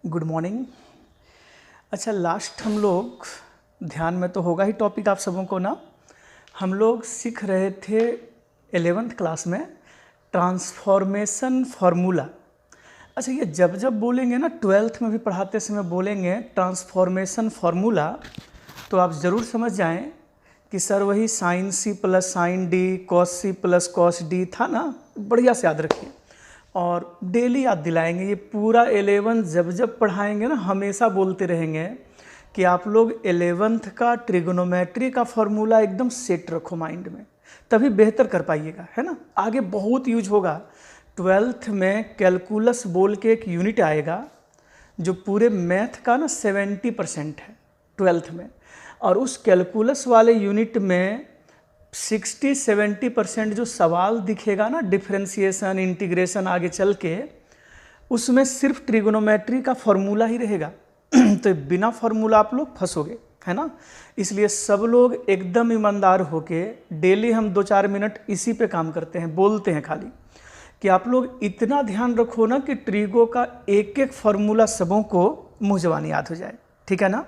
Good morning. अच्छा, last हम लोग ध्यान में तो होगा ही टॉपिक आप सबों को ना, हम लोग सीख रहे थे 11th क्लास में ट्रांसफॉर्मेशन फार्मूला। अच्छा, ये जब जब बोलेंगे ना 12th में भी पढ़ाते समय बोलेंगे ट्रांसफॉर्मेशन फार्मूला, तो आप ज़रूर समझ जाएं कि सर वही sine C plus sine D cos C plus cos D था ना। बढ़िया से याद रखिए और डेली याद दिलाएंगे। ये पूरा 11 जब जब पढ़ाएंगे ना हमेशा बोलते रहेंगे कि आप लोग 11th का ट्रिग्नोमेट्री का फॉर्मूला एकदम सेट रखो माइंड में, तभी बेहतर कर पाइएगा, है ना। आगे बहुत यूज होगा। 12th में कैलकुलस बोल के एक यूनिट आएगा जो पूरे मैथ का ना 70% है 12th में, और उस कैलकुलस वाले यूनिट में 60-70% जो सवाल दिखेगा ना, डिफरेंशिएशन इंटीग्रेशन आगे चल के, उसमें सिर्फ ट्रिग्नोमेट्री का फॉर्मूला ही रहेगा। तो बिना फॉर्मूला आप लोग फंसोगे, है ना। इसलिए सब लोग एकदम ईमानदार होके डेली हम 2-4 मिनट इसी पे काम करते हैं, बोलते हैं खाली कि आप लोग इतना ध्यान रखो ना कि ट्रिगो का एक एक फॉर्मूला सबों को मुँह ज़बानी याद हो जाए, ठीक है ना।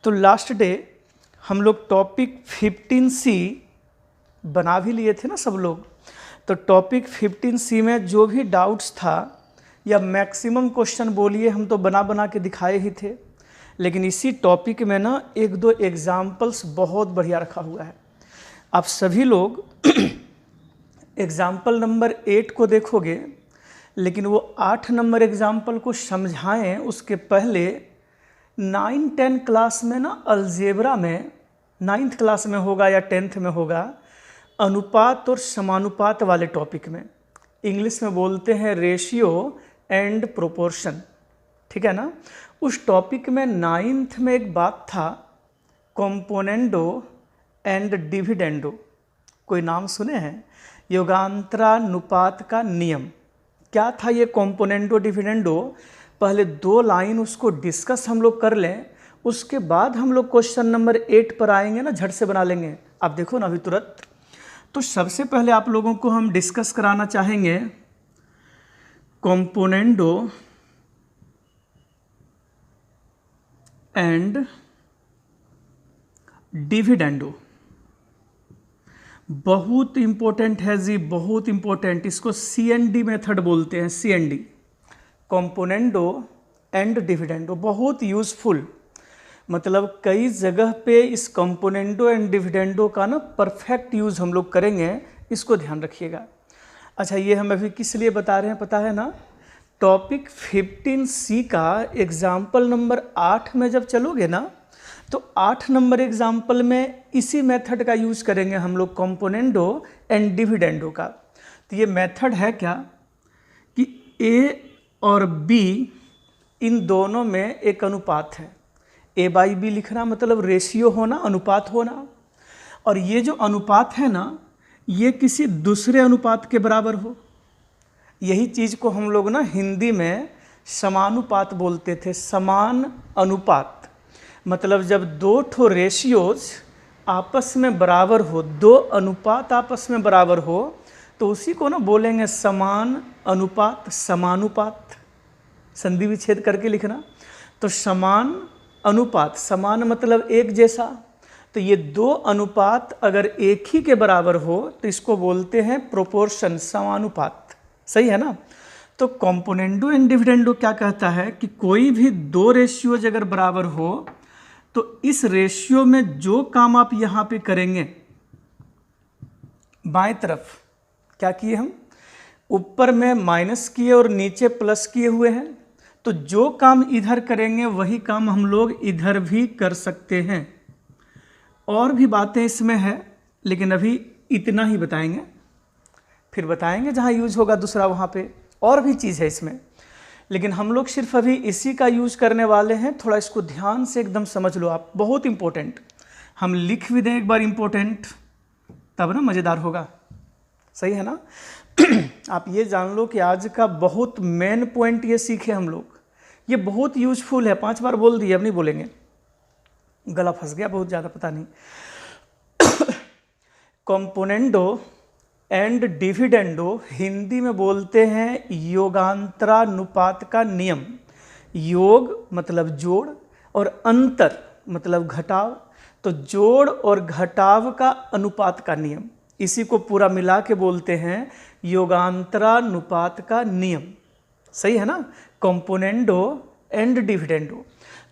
तो लास्ट डे हम लोग टॉपिक 15C बना भी लिए थे ना सब लोग। तो टॉपिक 15C में जो भी डाउट्स था या मैक्सिमम क्वेश्चन बोलिए हम तो बना बना के दिखाए ही थे, लेकिन इसी टॉपिक में ना 1-2 एग्जाम्पल्स बहुत बढ़िया रखा हुआ है। आप सभी लोग एग्जाम्पल नंबर 8 को देखोगे, लेकिन वो 8 नंबर एग्जाम्पल को समझाएं उसके पहले 9-10 क्लास में ना अलजेब्रा में 9th क्लास में होगा या 10th में होगा, अनुपात और समानुपात वाले टॉपिक में, इंग्लिश में बोलते हैं रेशियो एंड प्रोपोर्शन, ठीक है ना। उस टॉपिक में 9th में एक बात था, कॉम्पोनेंडो एंड डिविडेंडो। कोई नाम सुने हैं? योगांतरानुपात का नियम। क्या था ये कॉम्पोनेंडो डिविडेंडो? पहले 2 लाइन उसको डिस्कस हम लोग कर लें, उसके बाद हम लोग क्वेश्चन नंबर 8 पर आएंगे ना, झट से बना लेंगे। आप देखो ना अभी तुरंत। तो सबसे पहले आप लोगों को हम डिस्कस कराना चाहेंगे कॉम्पोनेंडो एंड डिविडेंडो। बहुत इंपॉर्टेंट है जी, बहुत इंपॉर्टेंट। इसको CND मेथड बोलते हैं, CND, कॉम्पोनेंडो एंड डिविडेंडो। बहुत यूजफुल, मतलब कई जगह पे इस कंपोनेंडो एंड डिविडेंडो का ना परफेक्ट यूज़ हम लोग करेंगे, इसको ध्यान रखिएगा। अच्छा, ये हम अभी किस लिए बता रहे हैं पता है ना? टॉपिक 15C का एग्जाम्पल नंबर 8 में जब चलोगे ना, तो 8 नंबर एग्जाम्पल में इसी मेथड का यूज़ करेंगे हम लोग, कंपोनेंडो एंड डिविडेंडो का। तो ये मेथड है क्या कि A और B इन दोनों में एक अनुपात है। A/B लिखना मतलब रेशियो होना, अनुपात होना, और ये जो अनुपात है ना, ये किसी दूसरे अनुपात के बराबर हो। यही चीज़ को हम लोग ना हिंदी में समानुपात बोलते थे। समान अनुपात मतलब जब 2 ठो रेशियोज आपस में बराबर हो, 2 अनुपात आपस में बराबर हो, तो उसी को ना बोलेंगे समान अनुपात, समानुपात। संधि विच्छेद करके लिखना। तो समान अनुपात, समान मतलब एक जैसा, तो ये 2 अनुपात अगर एक ही के बराबर हो तो इसको बोलते हैं प्रोपोर्शन, समानुपात। सही है ना। तो कॉम्पोनेंडो एंड डिविडेंडो क्या कहता है कि कोई भी 2 रेशियोज अगर बराबर हो तो इस रेशियो में जो काम आप यहाँ पे करेंगे, बाएं तरफ क्या किए हम, ऊपर में माइनस किए और नीचे प्लस किए हुए हैं, तो जो काम इधर करेंगे वही काम हम लोग इधर भी कर सकते हैं। और भी बातें इसमें है, लेकिन अभी इतना ही बताएंगे, फिर बताएंगे जहाँ यूज होगा दूसरा वहाँ पे। और भी चीज़ है इसमें, लेकिन हम लोग सिर्फ अभी इसी का यूज करने वाले हैं। थोड़ा इसको ध्यान से एकदम समझ लो आप, बहुत इंपॉर्टेंट। हम लिख भी दें एक बार इंपॉर्टेंट, तब ना मज़ेदार होगा। सही है ना। आप ये जान लो कि आज का बहुत मेन पॉइंट ये सीखे हम लोग, ये बहुत यूजफुल है। 5 बार बोल दिए, अब नहीं बोलेंगे, गला फंस गया बहुत ज़्यादा, पता नहीं। कॉम्पोनेंडो एंड डिविडेंडो हिंदी में बोलते हैं योगांतरानुपात का नियम। योग मतलब जोड़ और अंतर मतलब घटाव। तो जोड़ और घटाव का अनुपात का नियम, इसी को पूरा मिला के बोलते हैं योगांतरानुपात का नियम। सही है ना, कंपोनेंडो एंड डिविडेंडो।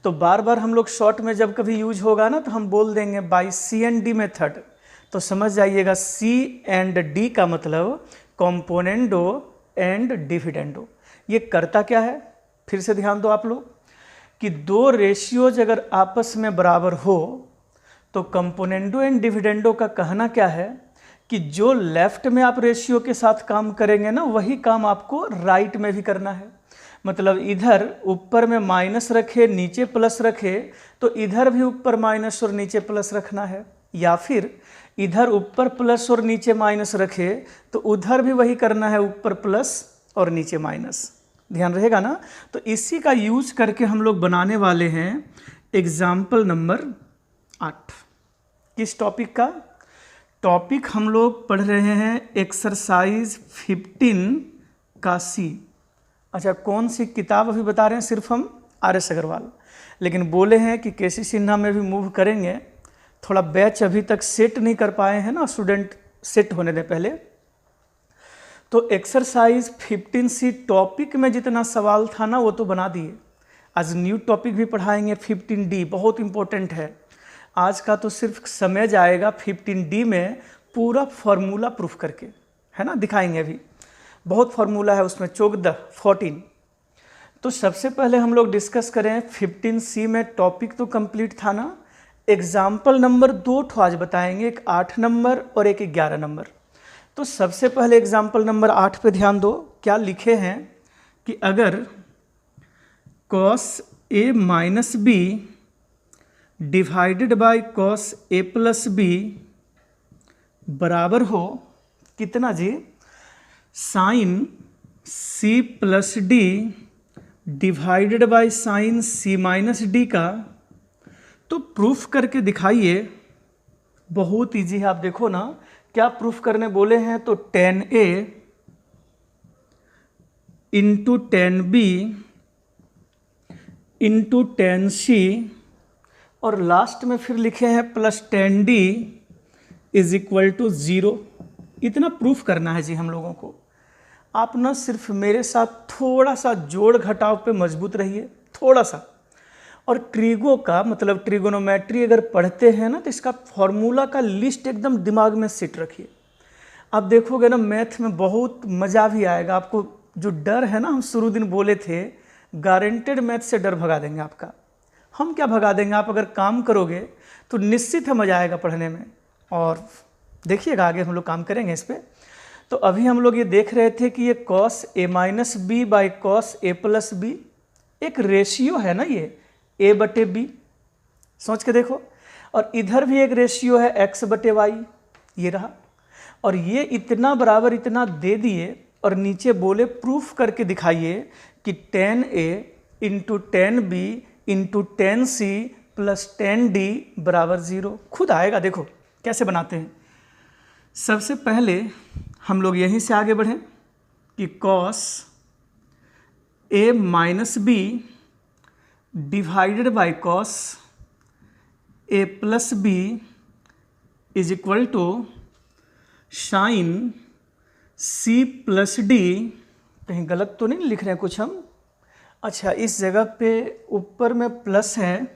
तो बार बार हम लोग शॉर्ट में जब कभी यूज होगा ना तो हम बोल देंगे by C and D method. तो समझ जाइएगा सी एंड डी का मतलब कंपोनेंडो एंड डिविडेंडो। ये करता क्या है, फिर से ध्यान दो आप लोग कि दो रेशियोज अगर आपस में बराबर हो तो कंपोनेंडो एंड डिविडेंडो का कहना क्या है कि जो लेफ्ट में आप रेशियो के साथ काम करेंगे ना वही काम आपको राइट में भी करना है। मतलब इधर ऊपर में माइनस रखे नीचे प्लस रखे तो इधर भी ऊपर माइनस और नीचे प्लस रखना है, या फिर इधर ऊपर प्लस और नीचे माइनस रखे तो उधर भी वही करना है, ऊपर प्लस और नीचे माइनस। ध्यान रहेगा ना। तो इसी का यूज करके हम लोग बनाने वाले हैं एग्जाम्पल नंबर 8। किस टॉपिक का? टॉपिक हम लोग पढ़ रहे हैं एक्सरसाइज 15 का सी। अच्छा, कौन सी किताब अभी बता रहे हैं? सिर्फ हम RS अग्रवाल, लेकिन बोले हैं कि केसी सिन्हा में भी मूव करेंगे। थोड़ा बैच अभी तक सेट नहीं कर पाए हैं ना, स्टूडेंट सेट होने दें पहले। तो एक्सरसाइज 15C टॉपिक में जितना सवाल था ना वो तो बना दिए। आज न्यू टॉपिक भी पढ़ाएंगे 15D, बहुत इंपॉर्टेंट है। आज का तो सिर्फ समय जाएगा 15D में पूरा फॉर्मूला प्रूफ करके, है ना, दिखाएंगे। अभी बहुत फार्मूला है उसमें, 14। तो सबसे पहले हम लोग डिस्कस करें 15C में टॉपिक तो कंप्लीट था ना। एग्जाम्पल नंबर 2 आज बताएंगे, एक 8 नंबर और एक 11 नंबर। तो सबसे पहले एग्जाम्पल नंबर 8 पे ध्यान दो। क्या लिखे हैं कि अगर cos A minus B divided by cos A plus B बराबर हो कितना जी? Sine C plus D divided by sine C minus D का, तो प्रूफ करके दिखाइए। बहुत इजी है, आप देखो ना क्या प्रूफ करने बोले हैं। तो tan A into tan B into tan C और लास्ट में फिर लिखे हैं plus tan D is equal to 0। इतना प्रूफ करना है जी हम लोगों को। आप ना सिर्फ मेरे साथ थोड़ा सा जोड़ घटाव पे मजबूत रहिए, थोड़ा सा। और ट्रिगो का मतलब ट्रिगोनोमेट्री अगर पढ़ते हैं ना तो इसका फॉर्मूला का लिस्ट एकदम दिमाग में सेट रखिए। आप देखोगे ना मैथ में बहुत मज़ा भी आएगा आपको। जो डर है ना, हम शुरू दिन बोले थे गारंटेड मैथ से डर भगा देंगे आपका। हम क्या भगा देंगे, आप अगर काम करोगे तो निश्चित है मज़ा आएगा पढ़ने में। और देखिएगा आगे हम लोग काम करेंगे इस पर। तो अभी हम लोग ये देख रहे थे कि ये cos A minus B by cos A plus B एक रेशियो है ना, ये A बटे B, सोच के देखो। और इधर भी एक रेशियो है x बटे वाई, ये रहा। और ये इतना बराबर इतना दे दिए और नीचे बोले प्रूफ करके दिखाइए कि tan A into tan B into tan C plus tan D बराबर 0। खुद आएगा, देखो कैसे बनाते हैं। सबसे पहले हम लोग यहीं से आगे बढ़ें कि cos A minus B divided by cos A plus B is equal to sine C plus D. कहीं गलत तो नहीं लिख रहे हैं कुछ हम? अच्छा, इस जगह पे ऊपर में प्लस है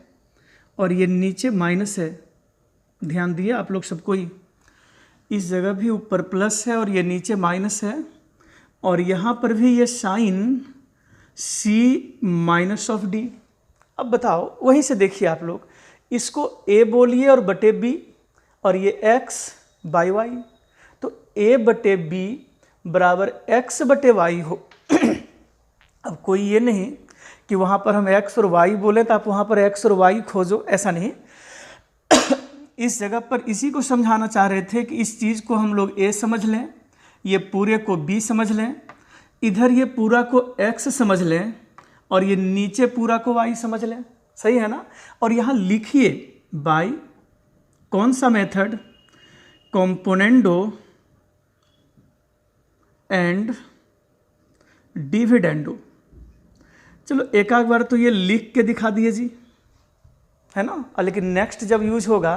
और ये नीचे माइनस है। ध्यान दिए आप लोग सबको ही, इस जगह भी ऊपर प्लस है और ये नीचे माइनस है। और यहाँ पर भी ये sine C minus of D. अब बताओ, वहीं से देखिए आप लोग, इसको A बोलिए और बटे B, और ये x बाई वाई। तो A बटे B बराबर x बटे वाई हो। अब कोई ये नहीं कि वहाँ पर हम x और y बोले तो आप वहाँ पर x और y खोजो, ऐसा नहीं। इस जगह पर इसी को समझाना चाह रहे थे कि इस चीज़ को हम लोग A समझ लें, ये पूरे को B समझ लें, इधर ये पूरा को x समझ लें और ये नीचे पूरा को y समझ लें। सही है ना? और यहाँ लिखिए बाय कौन सा मेथड? Componendo and dividendo. चलो एक आध बार तो ये लिख के दिखा दिए जी, है ना, लेकिन नेक्स्ट जब यूज होगा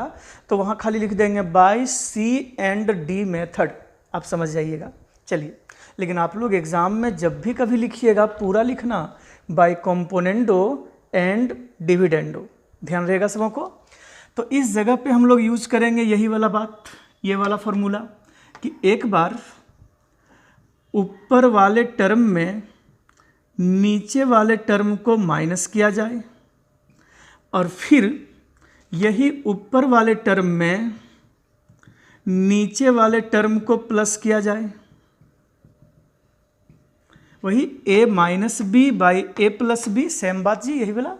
तो वहाँ खाली लिख देंगे by C and D method, आप समझ जाइएगा। चलिए, लेकिन आप लोग एग्ज़ाम में जब भी कभी लिखिएगा पूरा लिखना बाय कंपोनेंडो एंड डिविडेंडो, ध्यान रहेगा सबों को। तो इस जगह पे हम लोग यूज करेंगे यही वाला बात, ये वाला फॉर्मूला कि एक बार ऊपर वाले टर्म में नीचे वाले टर्म को माइनस किया जाए और फिर यही ऊपर वाले टर्म में नीचे वाले टर्म को प्लस किया जाए, वही a minus B by A plus B, same बात जी यही वाला।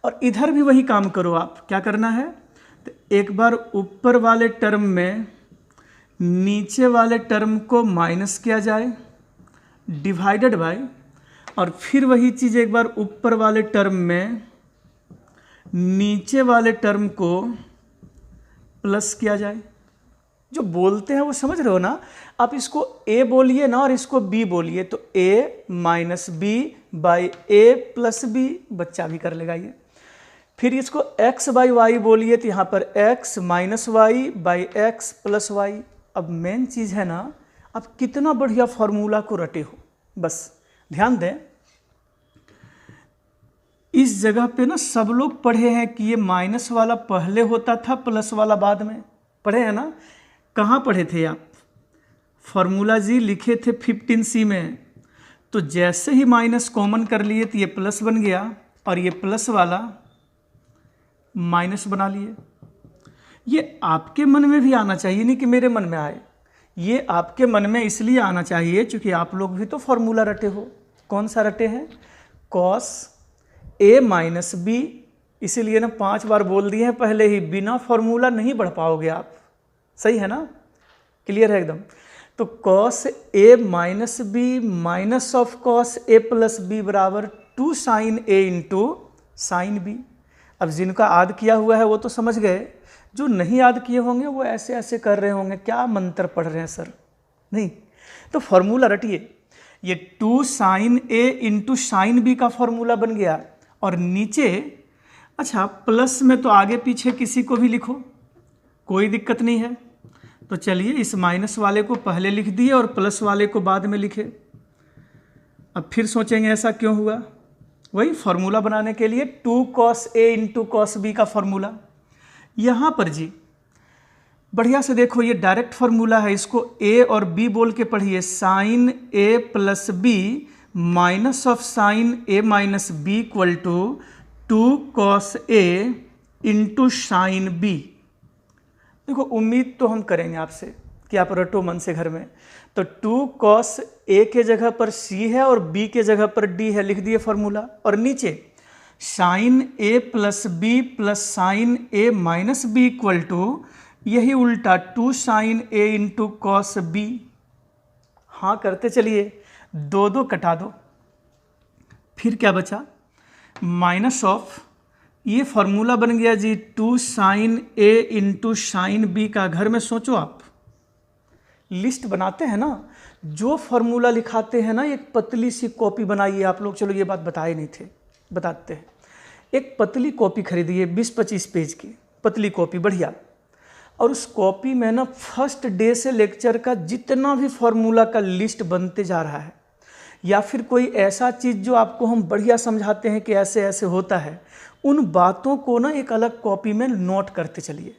और इधर भी वही काम करो आप, क्या करना है, तो एक बार ऊपर वाले टर्म में नीचे वाले टर्म को माइनस किया जाए डिवाइडेड बाय, और फिर वही चीज़ एक बार ऊपर वाले टर्म में नीचे वाले टर्म को प्लस किया जाए। जो बोलते हैं वो समझ रहे हो ना, आप इसको a बोलिए ना और इसको b बोलिए, तो a minus B by A plus B, बच्चा भी कर लेगा ये। फिर इसको x बाई वाई बोलिए तो यहाँ पर x minus Y by X plus Y. अब मेन चीज़ है ना, आप कितना बढ़िया फॉर्मूला को रटे हो, बस ध्यान दें। इस जगह पे ना सब लोग पढ़े हैं कि ये माइनस वाला पहले होता था, प्लस वाला बाद में, पढ़े हैं ना। कहाँ पढ़े थे आप, फॉर्मूला जी लिखे थे 15C में, तो जैसे ही माइनस कॉमन कर लिए तो ये प्लस बन गया और ये प्लस वाला माइनस बना लिए। ये आपके मन में भी आना चाहिए, नहीं कि मेरे मन में आए, ये आपके मन में इसलिए आना चाहिए क्योंकि आप लोग भी तो फॉर्मूला रटे हो। कौन सा रटे हैं, कॉस a माइनस बी, इसीलिए ना 5 बार बोल दिए हैं पहले ही, बिना फॉर्मूला नहीं बढ़ पाओगे आप, सही है ना, क्लियर है एकदम। तो cos a minus B minus of cos a plus B बराबर 2 sine a into sine B. अब जिनका याद किया हुआ है वो तो समझ गए, जो नहीं याद किए होंगे वो ऐसे ऐसे कर रहे होंगे, क्या मंत्र पढ़ रहे हैं सर, नहीं। तो फॉर्मूला रटिए, ये 2 sine a into sine B का फॉर्मूला बन गया। और नीचे अच्छा प्लस में तो आगे पीछे किसी को भी लिखो, कोई दिक्कत नहीं है। तो चलिए इस माइनस वाले को पहले लिख दिए और प्लस वाले को बाद में लिखे। अब फिर सोचेंगे ऐसा क्यों हुआ, वही फॉर्मूला बनाने के लिए 2 cos a into cos B का फॉर्मूला। यहाँ पर जी बढ़िया से देखो, ये डायरेक्ट फॉर्मूला है, इसको a और b बोल के पढ़िए, sine a plus B minus of sine a minus B equal to 2 cos a into sine b। देखो उम्मीद तो हम करेंगे आपसे कि आप रटो मन से घर में, तो 2 cos a के जगह पर c है और b के जगह पर d है, लिख दिए फॉर्मूला। और नीचे sine a plus B plus sine a minus B equal to यही उल्टा 2 sine a into cos b। हाँ करते चलिए, 2 कटा दो, फिर क्या बचा, माइनस ऑफ, ये फॉर्मूला बन गया जी 2 sine a into sine B का। घर में सोचो आप, लिस्ट बनाते हैं ना, जो फॉर्मूला लिखाते हैं ना, एक पतली सी कॉपी बनाइए आप लोग। चलो ये बात बताए नहीं थे, बताते हैं। एक पतली कॉपी खरीदिए 20-25 पेज की पतली कॉपी, बढ़िया। और उस कॉपी में ना फर्स्ट डे से लेक्चर का जितना भी फॉर्मूला का लिस्ट बनते जा रहा है, या फिर कोई ऐसा चीज़ जो आपको हम बढ़िया समझाते हैं कि ऐसे ऐसे होता है, उन बातों को ना एक अलग कॉपी में नोट करते चलिए।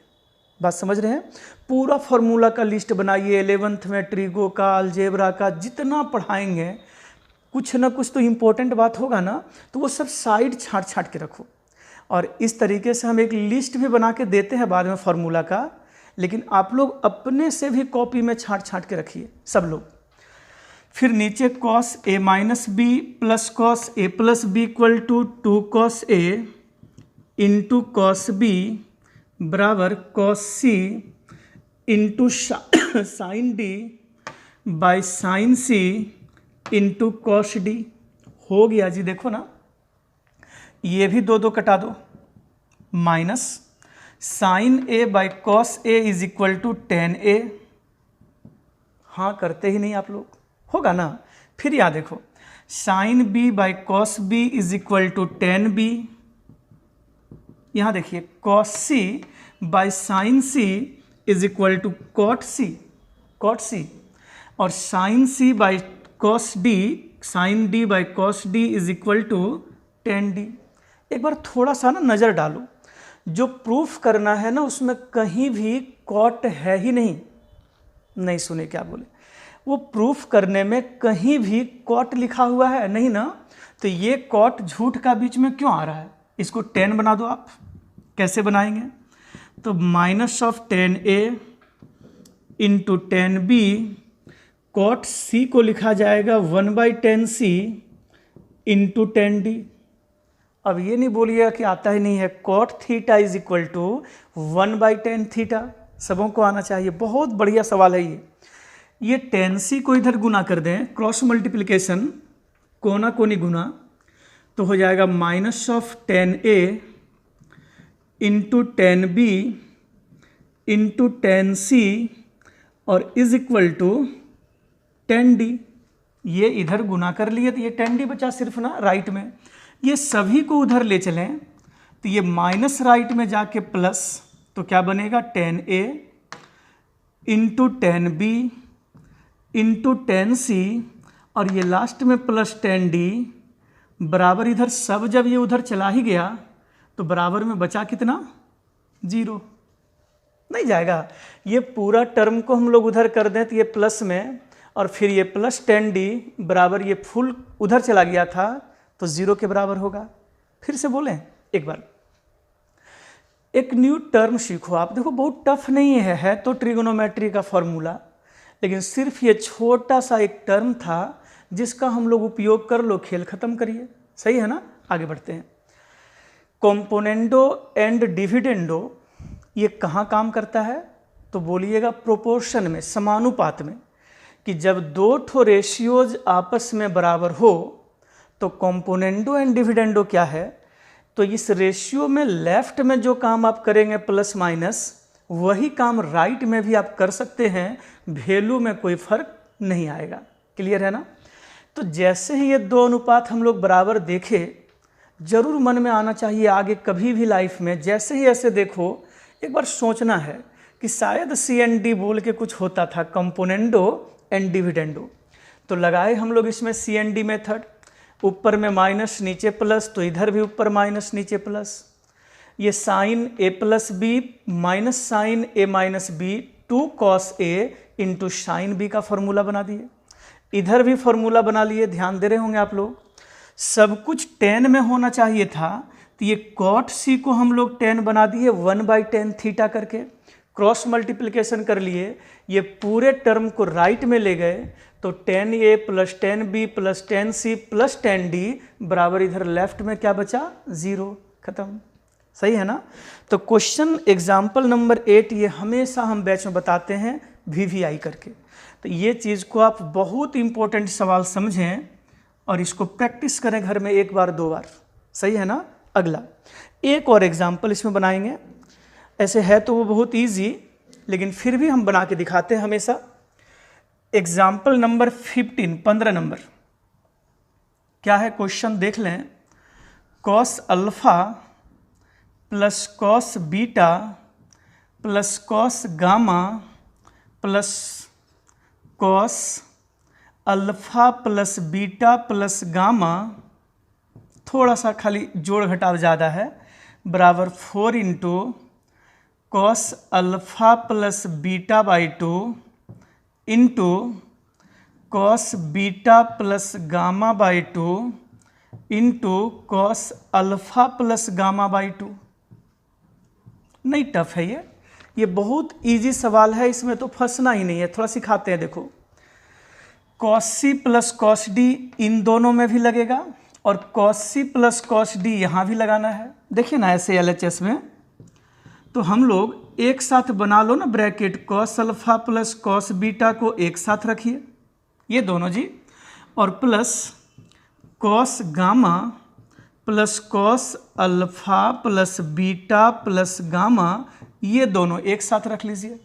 बात समझ रहे हैं, पूरा फॉर्मूला का लिस्ट बनाइए। 11th में ट्रिगो का, अलजेब्रा का जितना पढ़ाएंगे, कुछ ना कुछ तो इम्पोर्टेंट बात होगा ना, तो वो सब साइड छाँट छाँट के रखो। और इस तरीके से हम एक लिस्ट भी बना के देते हैं बाद में फॉर्मूला का, लेकिन आप लोग अपने से भी कॉपी में छाँट छाँट के रखिए सब लोग। फिर नीचे cos a minus B plus cos a plus B equal to 2 cos a into cos B बराबर cos C into sine D by sine C into cos D. हो गया जी, देखो ना, ये भी 2 कटा दो, minus sine a by cos a is equal to 10a। हाँ करते ही नहीं आप लोग, होगा ना। फिर यहाँ देखो, sine B by cos B is equal to tan B. यहाँ देखिए cos C by sine C is equal to cot C, और sine C by cos D, sine D by cos D is equal to tan D. एक बार थोड़ा सा ना नज़र डालो, जो प्रूफ करना है ना उसमें कहीं भी कॉट है ही नहीं सुने क्या बोले, वो प्रूफ करने में कहीं भी कॉट लिखा हुआ है नहीं ना, तो ये कॉट झूठ का बीच में क्यों आ रहा है? इसको 10 बना दो आप। कैसे बनाएंगे? तो minus of 10a into 10b, cot c को लिखा जाएगा 1/10c इंटू 10d। अब ये नहीं बोलिएगा कि आता ही नहीं है, cot theta is equal to 1/10 theta, सबों को आना चाहिए। बहुत बढ़िया सवाल है ये 10c को इधर गुना कर दें, क्रॉस मल्टीप्लिकेशन, कोना कोनी गुना, तो हो जाएगा minus of 10a into 10b into 10c और इज इक्वल टू 10d। ये इधर गुना कर लिए तो ये 10d बचा सिर्फ ना राइट में। ये सभी को उधर ले चलें तो ये माइनस राइट में जाके प्लस, तो क्या बनेगा 10a into 10b into 10c और ये लास्ट में प्लस 10d बराबर, इधर सब जब ये उधर चला ही गया तो बराबर में बचा कितना? 0 नहीं जाएगा। ये पूरा टर्म को हम लोग उधर कर दें तो ये प्लस में, और फिर ये प्लस 10d बराबर ये फुल उधर चला गया था तो 0 के बराबर होगा। फिर से बोलें एक बार, एक न्यू टर्म सीखो आप। देखो बहुत टफ नहीं है तो ट्रिगोनोमेट्री का फॉर्मूला, लेकिन सिर्फ ये छोटा सा एक टर्म था जिसका हम लोग उपयोग कर लो, खेल खत्म करिए। सही है ना? आगे बढ़ते हैं। कॉम्पोनेंडो एंड डिविडेंडो ये कहाँ काम करता है? तो बोलिएगा प्रोपोर्शन में, समानुपात में, कि जब दो ठो रेशियोज आपस में बराबर हो तो कॉम्पोनेंडो एंड डिविडेंडो क्या है? तो इस रेशियो में लेफ्ट में जो काम आप करेंगे प्लस माइनस, वही काम राइट में भी आप कर सकते हैं, वैल्यू में कोई फर्क नहीं आएगा। क्लियर है ना? तो जैसे ही ये दो अनुपात हम लोग बराबर देखे, जरूर मन में आना चाहिए आगे कभी भी लाइफ में जैसे ही ऐसे देखो एक बार सोचना है कि शायद CND बोल के कुछ होता था, कंपोनेंडो एंड डिविडेंडो। तो लगाए हम लोग इसमें CND मेथड, ऊपर में माइनस नीचे प्लस, तो इधर भी ऊपर माइनस नीचे प्लस। ये sine a plus B minus sine a minus B 2 cos a into sine b का फॉर्मूला बना दिए। इधर भी फॉर्मूला बना लिए, ध्यान दे रहे होंगे आप लोग। सब कुछ 10 में होना चाहिए था, तो ये कॉट सी को हम लोग 10 बना दिए 1/10 थीटा करके, क्रॉस मल्टीप्लिकेशन कर लिए, ये पूरे टर्म को राइट में ले गए, तो 10a plus 10b plus 10c plus 10d बराबर इधर लेफ्ट में क्या बचा? 0। खत्म। सही है ना? तो क्वेश्चन एग्जाम्पल नंबर 8 ये हमेशा हम बैच में बताते हैं VVI करके, तो ये चीज़ को आप बहुत इंपॉर्टेंट सवाल समझें और इसको प्रैक्टिस करें घर में 1 बार 2 बार। सही है ना? अगला एक और एग्जाम्पल इसमें बनाएंगे, ऐसे है तो वो बहुत इजी, लेकिन फिर भी हम बना के दिखाते हैं हमेशा। एग्जाम्पल नंबर 15 नंबर क्या है? क्वेश्चन देख लें। Cos alpha plus cos beta plus cos gamma plus cos alpha plus beta plus gamma, थोड़ा सा खाली जोड़ घटाव ज़्यादा है, बराबर 4 into cos alpha plus beta by 2 into cos beta plus gamma by 2 into cos alpha plus gamma by 2। नहीं tough है ये बहुत इजी सवाल है, इसमें तो फंसना ही नहीं है। थोड़ा सिखाते हैं। देखो cos C plus cos D इन दोनों में भी लगेगा और cos C plus cos D यहाँ भी लगाना है। देखिए ना ऐसे LHS में तो हम लोग एक साथ बना लो ना bracket, cos alpha plus cos beta को एक साथ रखिए ये दोनों जी, और plus cos gamma plus cos alpha plus beta plus gamma, ये दोनों एक साथ रख लीजिए।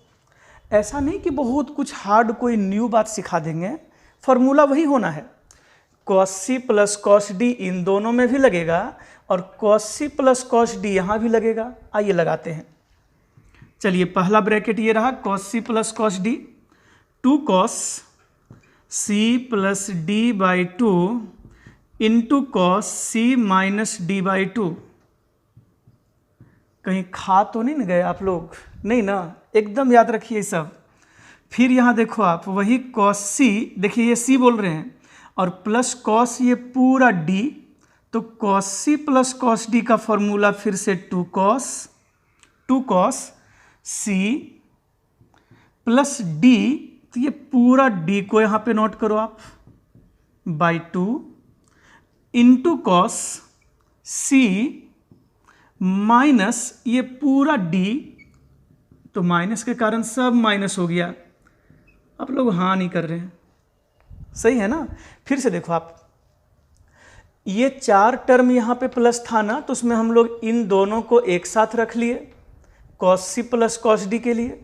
ऐसा नहीं कि बहुत कुछ हार्ड कोई न्यू बात सिखा देंगे, फॉर्मूला वही होना है। Cos C plus cos D इन दोनों में भी लगेगा और cos C plus cos D यहाँ भी लगेगा। आइए लगाते हैं। चलिए पहला ब्रैकेट ये रहा cos C plus cos D, 2 cos C plus D by 2 into cos C minus D by 2। कहीं खा तो नहीं न गए आप लोग? नहीं ना, एकदम याद रखिए सब। फिर यहाँ देखो आप वही कॉस सी, देखिए ये सी बोल रहे हैं और प्लस कॉस ये पूरा डी, तो cos C plus cos D का फॉर्मूला फिर से 2 कॉस सी प्लस डी, तो ये पूरा डी को यहाँ पे नोट करो आप, by 2 into cos C minus ये पूरा डी, तो माइनस के कारण सब माइनस हो गया। आप लोग हाँ नहीं कर रहे हैं, सही है ना? फिर से देखो आप, ये 4 टर्म यहाँ पे प्लस था ना, तो उसमें हम लोग इन दोनों को एक साथ रख लिए cos C plus cos D के लिए,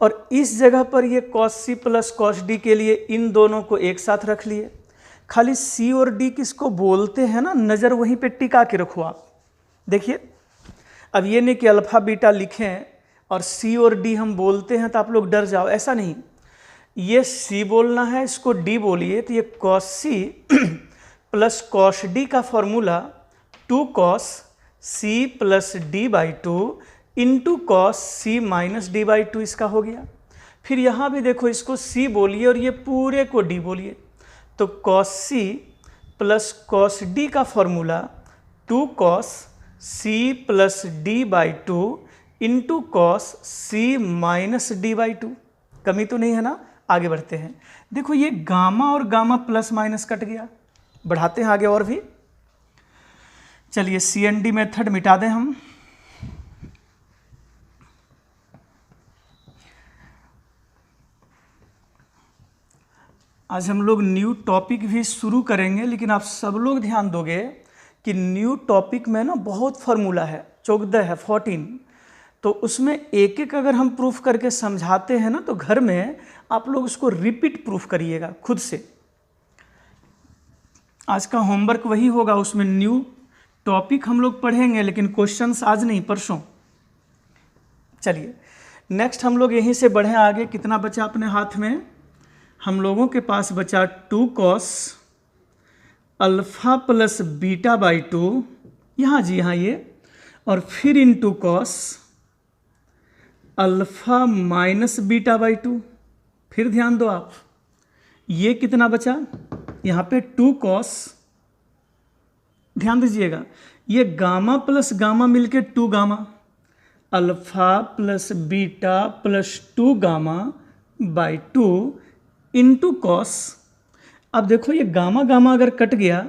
और इस जगह पर ये cos C plus cos D के लिए इन दोनों को एक साथ रख लिए। खाली सी और डी किसको बोलते हैं ना, नज़र वहीं पे टिका के रखो आप। देखिए अब ये नहीं कि अल्फ़ा बीटा लिखें और सी और डी हम बोलते हैं तो आप लोग डर जाओ, ऐसा नहीं। ये सी बोलना है, इसको डी बोलिए, तो ये cos C plus cos D का formula 2 cos C plus D by 2 into cos C minus D by 2 इसका हो गया। फिर यहाँ भी देखो, इसको सी बोलिए और ये पूरे को डी बोलिए, तो cos C plus cos D का formula 2 cos C plus D by 2 into cos C minus D by 2। कमी तो नहीं है ना? आगे बढ़ते हैं। देखो ये गामा और गामा प्लस माइनस कट गया, बढ़ाते हैं आगे और भी। चलिए CND मेथड मिटा दें हम। आज हम लोग न्यू टॉपिक भी शुरू करेंगे, लेकिन आप सब लोग ध्यान दोगे कि न्यू टॉपिक में ना बहुत फार्मूला है, 14 है, 14, तो उसमें एक एक अगर हम प्रूफ करके समझाते हैं ना, तो घर में आप लोग उसको रिपीट प्रूफ करिएगा खुद से। आज का होमवर्क वही होगा, उसमें न्यू टॉपिक हम लोग पढ़ेंगे, लेकिन क्वेश्चंस आज नहीं, परसों। चलिए नेक्स्ट हम लोग यहीं से बढ़ें आगे। कितना बचा अपने हाथ में? हम लोगों के पास बचा 2 cos alpha plus beta by 2, यहाँ जी यहाँ ये, और फिर into cos alpha minus beta by 2। फिर ध्यान दो आप, ये कितना बचा? यहाँ पे 2 कॉस, ध्यान दीजिएगा, ये गामा प्लस गामा मिलके 2 gamma, alpha plus beta plus 2 gamma by 2 into cos. अब देखो ये गामा गामा अगर कट गया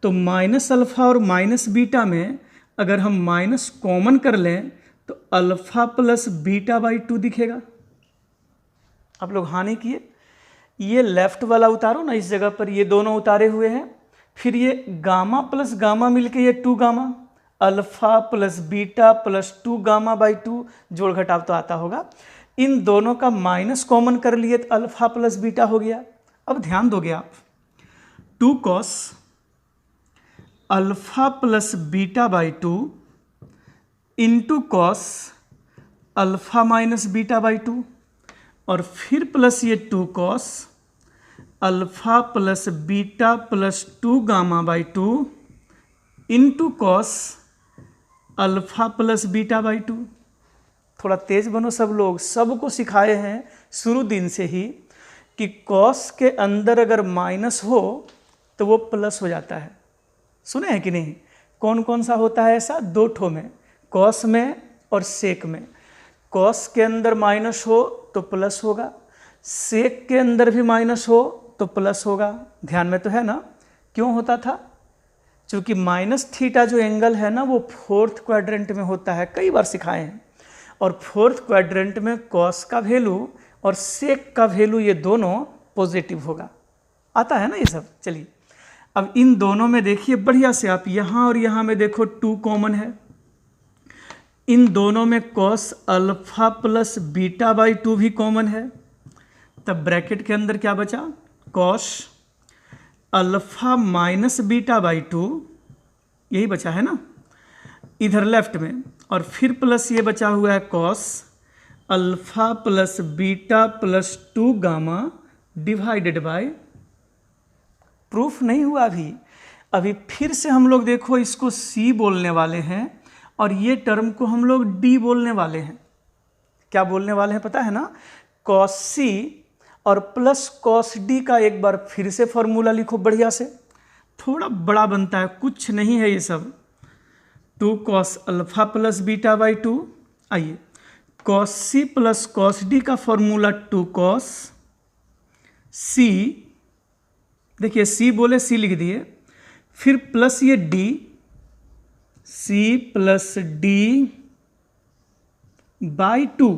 तो माइनस अल्फ़ा और माइनस बीटा में अगर हम माइनस कॉमन कर लें तो अल्फ़ा प्लस बीटा बाई 2 दिखेगा। आप लोग हाँ नहीं किए? ये लेफ्ट वाला उतारो ना, इस जगह पर ये दोनों उतारे हुए हैं। फिर ये गामा प्लस गामा मिलके ये 2 gamma, alpha plus beta plus 2 gamma by 2, जोड़ घटाव तो आता होगा। इन दोनों का माइनस कॉमन कर लिए तो अल्फ़ा प्लस बीटा हो गया। अब ध्यान दोगे आप, 2 cos alpha plus beta by 2 into cos alpha minus beta by 2, और फिर प्लस ये 2 cos alpha plus beta plus 2 gamma by 2 into cos alpha plus beta by 2। थोड़ा तेज बनो सब लोग, सबको सिखाए हैं शुरू दिन से ही कि कॉस के अंदर अगर माइनस हो तो वो प्लस हो जाता है। सुने हैं कि नहीं? कौन कौन सा होता है ऐसा? 2 ठो में, कॉस में और सेक में। कॉस के अंदर माइनस हो तो प्लस होगा, सेक के अंदर भी माइनस हो तो प्लस होगा। ध्यान में तो है ना? क्यों होता था? क्योंकि माइनस थीटा जो एंगल है ना, वो 4th क्वाड्रेंट में होता है, कई बार सिखाए हैं। और 4th क्वाड्रेंट में कॉस का वैल्यू और सेक का वैल्यू ये दोनों पॉजिटिव होगा। आता है ना ये सब? चलिए अब इन दोनों में देखिए बढ़िया से आप, यहाँ और यहाँ में देखो 2 कॉमन है। इन दोनों में cos alpha plus beta by 2 भी कॉमन है। तब ब्रैकेट के अंदर क्या बचा? Cos alpha minus beta by 2, यही बचा है ना इधर लेफ्ट में, और फिर प्लस ये बचा हुआ है cos alpha plus beta plus 2 gamma divided by, proof नहीं हुआ अभी फिर से हम लोग देखो इसको सी बोलने वाले हैं और ये टर्म को हम लोग डी बोलने वाले हैं। क्या बोलने वाले हैं पता है ना, कॉस सी और प्लस कॉस डी का एक बार फिर से फॉर्मूला लिखो बढ़िया से, थोड़ा बड़ा बनता है, कुछ नहीं है ये सब। 2 cos alpha plus beta by 2, आइए cos C plus cos D का फॉर्मूला 2 कॉस सी, देखिए सी बोले सी लिख दिए, फिर प्लस ये D, C plus D by 2।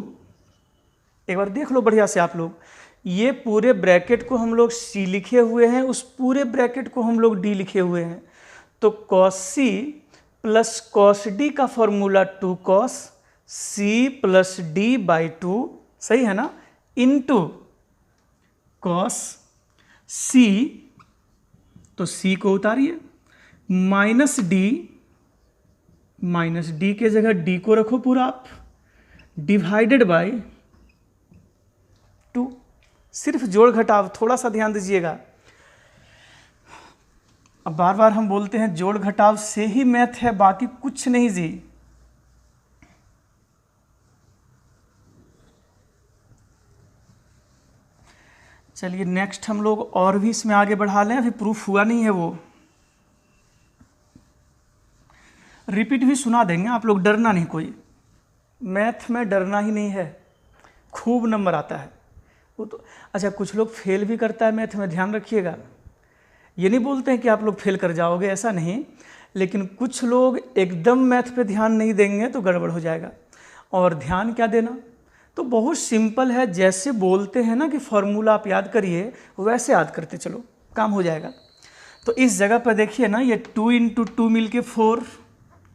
एक बार देख लो बढ़िया से आप लोग, ये पूरे ब्रैकेट को हम लोग सी लिखे हुए हैं, उस पूरे ब्रैकेट को हम लोग डी लिखे हुए हैं, तो cos C plus cos D का formula 2 cos C plus D by 2, सही है ना, इनटू कॉस सी, तो सी को उतारिए, माइनस डी के जगह डी को रखो पूरा आप, डिवाइडेड बाय 2। सिर्फ जोड़ घटाव, थोड़ा सा ध्यान दीजिएगा, अब बार बार हम बोलते हैं जोड़ घटाव से ही मैथ है, बाकी कुछ नहीं जी। चलिए नेक्स्ट हम लोग और भी इसमें आगे बढ़ा लें, अभी प्रूफ हुआ नहीं है वो, रिपीट भी सुना देंगे आप लोग, डरना नहीं, कोई मैथ में डरना ही नहीं है, खूब नंबर आता है वो तो। अच्छा कुछ लोग फेल भी करता है मैथ में, ध्यान रखिएगा, ये नहीं बोलते हैं कि आप लोग फेल कर जाओगे, ऐसा नहीं, लेकिन कुछ लोग एकदम मैथ पे ध्यान नहीं देंगे तो गड़बड़ हो जाएगा। और ध्यान क्या देना, तो बहुत सिंपल है, जैसे बोलते हैं ना कि फॉर्मूला आप याद करिए, वैसे याद करते चलो, काम हो जाएगा। तो इस जगह पर देखिए ना, ये 2 × 2 मिल के 4,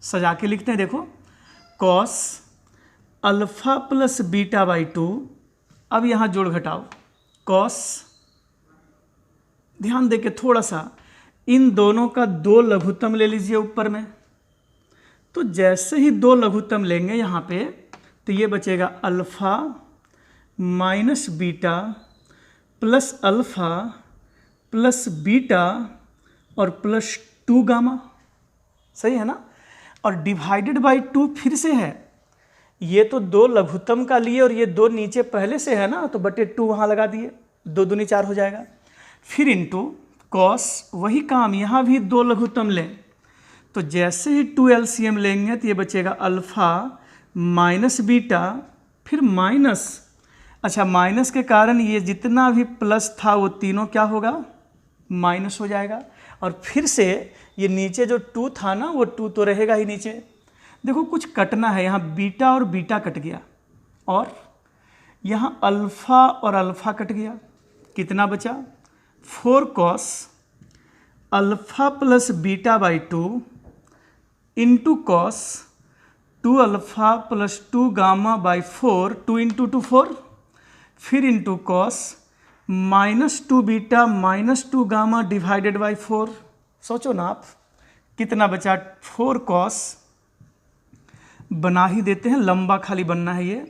सजा के लिखते हैं, देखो cos alpha plus beta by 2, अब यहाँ जोड़ घटाओ, कॉस, ध्यान देके थोड़ा सा, इन दोनों का 2 लघुत्तम ले लीजिए ऊपर में, तो जैसे ही 2 लघुत्तम लेंगे यहाँ पे, तो ये बचेगा alpha minus beta plus alpha plus beta और प्लस 2 गामा, सही है ना, और डिवाइडेड बाई 2 फिर से है, ये तो 2 लघुत्तम का लिए और ये 2 नीचे पहले से है ना, तो बटे 2 वहाँ लगा दिए, 2 दूनी 4 हो जाएगा, फिर इनटू कॉस, वही काम यहाँ भी 2 लघुत्तम लें, तो जैसे ही 2 एलसीएम लेंगे तो ये बचेगा अल्फ़ा माइनस बीटा, फिर माइनस, अच्छा माइनस के कारण ये जितना भी प्लस था वो तीनों क्या होगा, माइनस हो जाएगा, और फिर से ये नीचे जो 2 था ना, वो 2 तो रहेगा ही नीचे। देखो कुछ कटना है, यहाँ बीटा और बीटा कट गया, और यहाँ अल्फ़ा और अल्फ़ा कट गया, कितना बचा, 4 cos alpha plus beta by 2 into cos 2 alpha plus 2 gamma by 4, 2 × 2 4, फिर into cos minus 2 beta minus 2 gamma divided by 4। सोचो ना आप कितना बचा, 4 कॉस, बना ही देते हैं, लंबा खाली बनना है ये,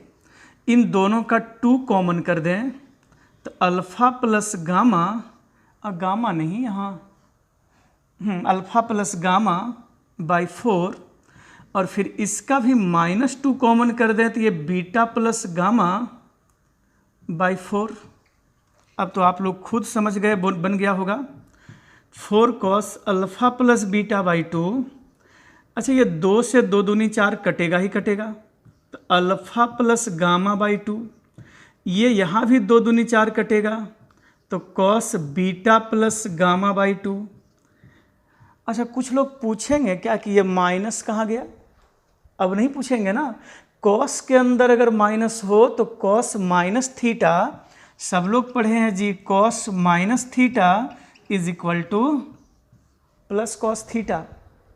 इन दोनों का 2 कॉमन कर दें तो अल्फ़ा प्लस गामा, गामा नहीं यहाँ, अल्फ़ा प्लस गामा बाई 4, और फिर इसका भी -2 कॉमन कर दें तो ये बीटा प्लस गामा बाई 4। अब तो आप लोग खुद समझ गए, बन गया होगा 4 cos alpha plus beta by 2। अच्छा ये 2 से 2 दूनी 4 कटेगा ही कटेगा, तो अल्फ़ा प्लस गामा बाई 2, ये यहाँ भी 2 दूनी 4 कटेगा, तो cos beta plus gamma by 2। अच्छा कुछ लोग पूछेंगे क्या कि ये माइनस कहाँ गया, अब नहीं पूछेंगे ना, कॉस के अंदर अगर माइनस हो तो कॉस माइनस थीटा, सब लोग पढ़े हैं जी, cos minus theta is equal to plus cos theta,